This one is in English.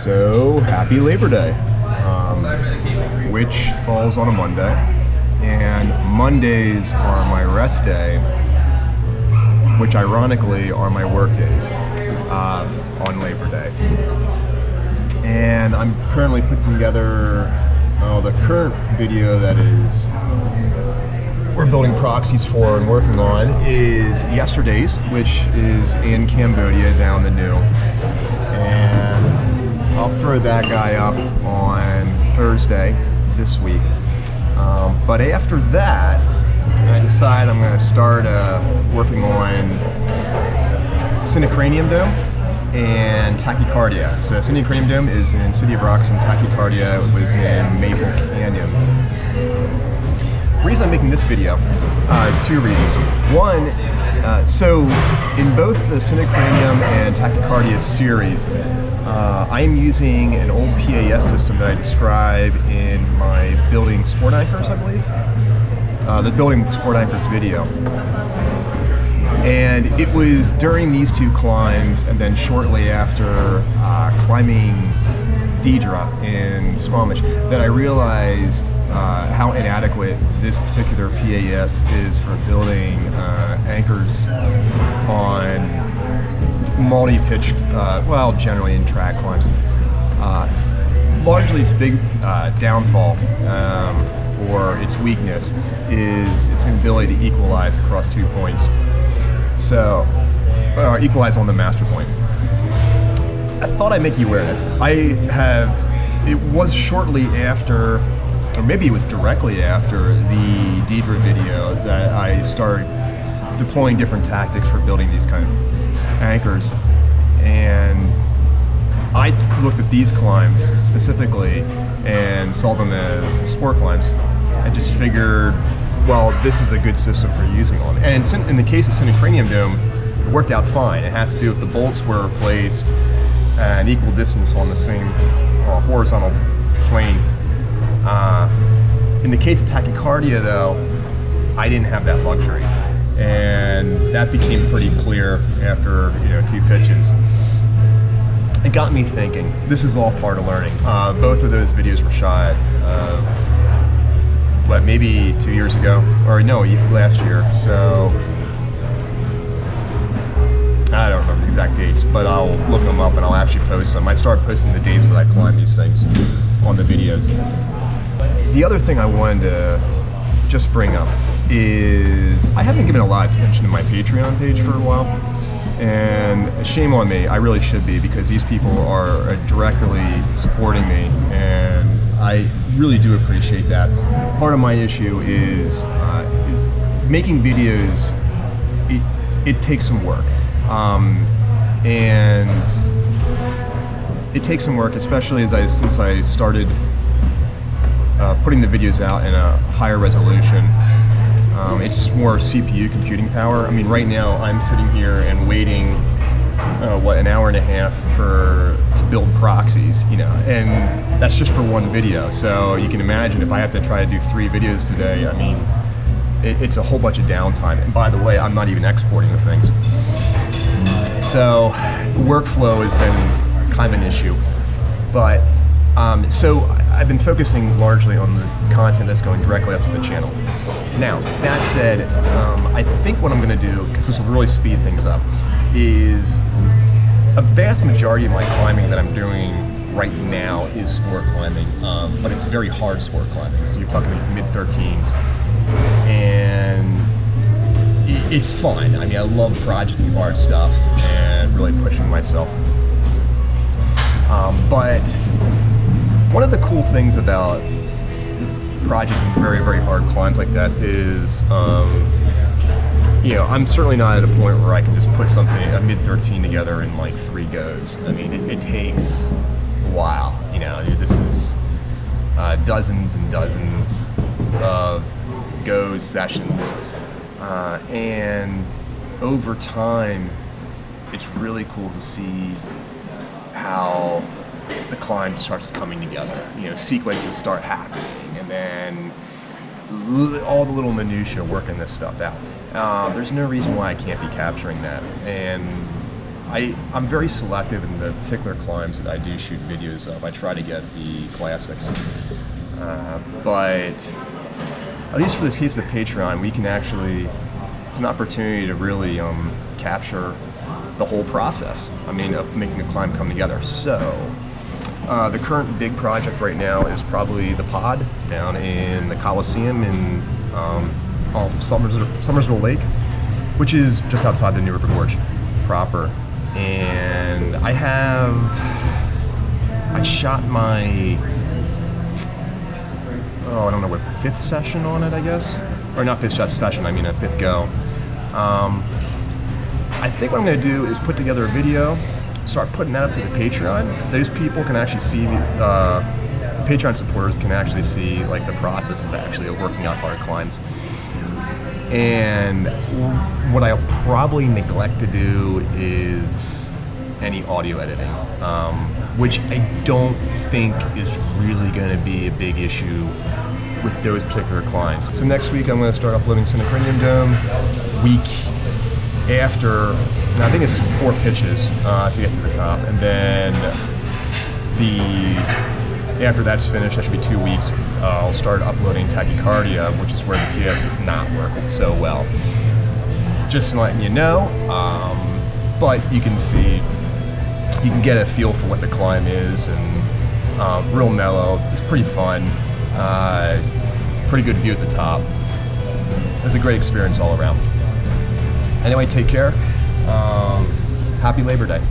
So, happy Labor Day, which falls on a Monday, and Mondays are my rest day, which ironically are my work days on Labor Day. And I'm currently putting together the current video that is we're building proxies for and working on is yesterday's, which is in Cambodia down the New. And I'll throw that guy up on Thursday this week. But after that, I decide I'm going to start working on Synchronicium Dome and tachycardia. So Synchronicium Dome is in City of Rocks, and tachycardia was in Maple Canyon. The reason I'm making this video is two reasons. One, so in both the Synchronicium and tachycardia series, I'm using an old PAS system that I describe in my building sport anchors, I believe. The building sport anchors video. And it was during these two climbs, and then shortly after climbing Deidre in Squamish, that I realized how inadequate this particular PAS is for building anchors on multi-pitch, well, generally in track climbs. Largely its big downfall, or its weakness, is its inability to equalize across 2 points. So, equalize on the master point. I thought I'd make you aware of this. It was shortly after, or maybe it was directly after the Deidre video that I started deploying different tactics for building these kind of anchors. And I looked at these climbs specifically and saw them as sport climbs. I just figured, well, this is a good system for using on. And in the case of Synchronicium Dome, it worked out fine. It has to do with the bolts were placed an equal distance on the same horizontal plane. In the case of tachycardia, though, I didn't have that luxury, and that became pretty clear after 2 pitches. It got me thinking. This is all part of learning. Both of those videos were shot maybe 2 years ago, or no, last year. So I don't remember the exact dates, but I'll look them up and I'll actually post them. I started posting the dates that I climbed these things on the videos. The other thing I wanted to just bring up is I haven't given a lot of attention to my Patreon page for a while, and shame on me. I really should be, because these people are directly supporting me, and I really do appreciate that. Part of my issue is making videos. It takes some work, and it takes some work, especially since I started putting the videos out in a higher resolution. It's just more CPU computing power. I mean, right now I'm sitting here and waiting, an hour and a half to build proxies, and that's just for one video. So you can imagine if I have to try to do 3 videos today, I mean, it's a whole bunch of downtime. And by the way, I'm not even exporting the things. So workflow has been kind of an issue. But so I've been focusing largely on the content that's going directly up to the channel. Now, that said, I think what I'm going to do, because this will really speed things up, is a vast majority of my climbing that I'm doing right now is sport climbing, but it's very hard sport climbing. So you're talking mid-13s, and it's fun. I mean, I love projecting hard stuff and really pushing myself. But one of the cool things about projecting very, very hard climbs like that is, I'm certainly not at a point where I can just put a mid-13 together in like 3 goes. I mean, it takes a while. This is dozens and dozens of goes, sessions, and over time, it's really cool to see how the climb just starts coming together. Sequences start happening, and then all the little minutiae working this stuff out. There's no reason why I can't be capturing that, and I'm very selective in the particular climbs that I do shoot videos of. I try to get the classics, but at least for this case of the Patreon, we can actually, it's an opportunity to really capture the whole process. I mean, of making a climb come together. So the current big project right now is probably the pod down in the Coliseum in off Summersville Lake, which is just outside the New River Gorge proper. And I shot my, I don't know what's the 5th session on it, I guess, or not 5th session, I mean a 5th go. I think what I'm going to do is put together a video, start putting that up to the Patreon. Those people can actually see, the Patreon supporters can actually see like the process of actually working out hard climbs. And what I'll probably neglect to do is any audio editing, which I don't think is really going to be a big issue with those particular climbs. So next week I'm going to start uploading Synchroninium Dome. Week after, and I think it's 4 pitches to get to the top, and then after that's finished, that should be 2 weeks, I'll start uploading Tachycardia, which is where the PS does not work so well. Just letting you know, but you can see, you can get a feel for what the climb is, and real mellow. It's pretty fun, pretty good view at the top. It was a great experience all around. Anyway, take care. Happy Labor Day.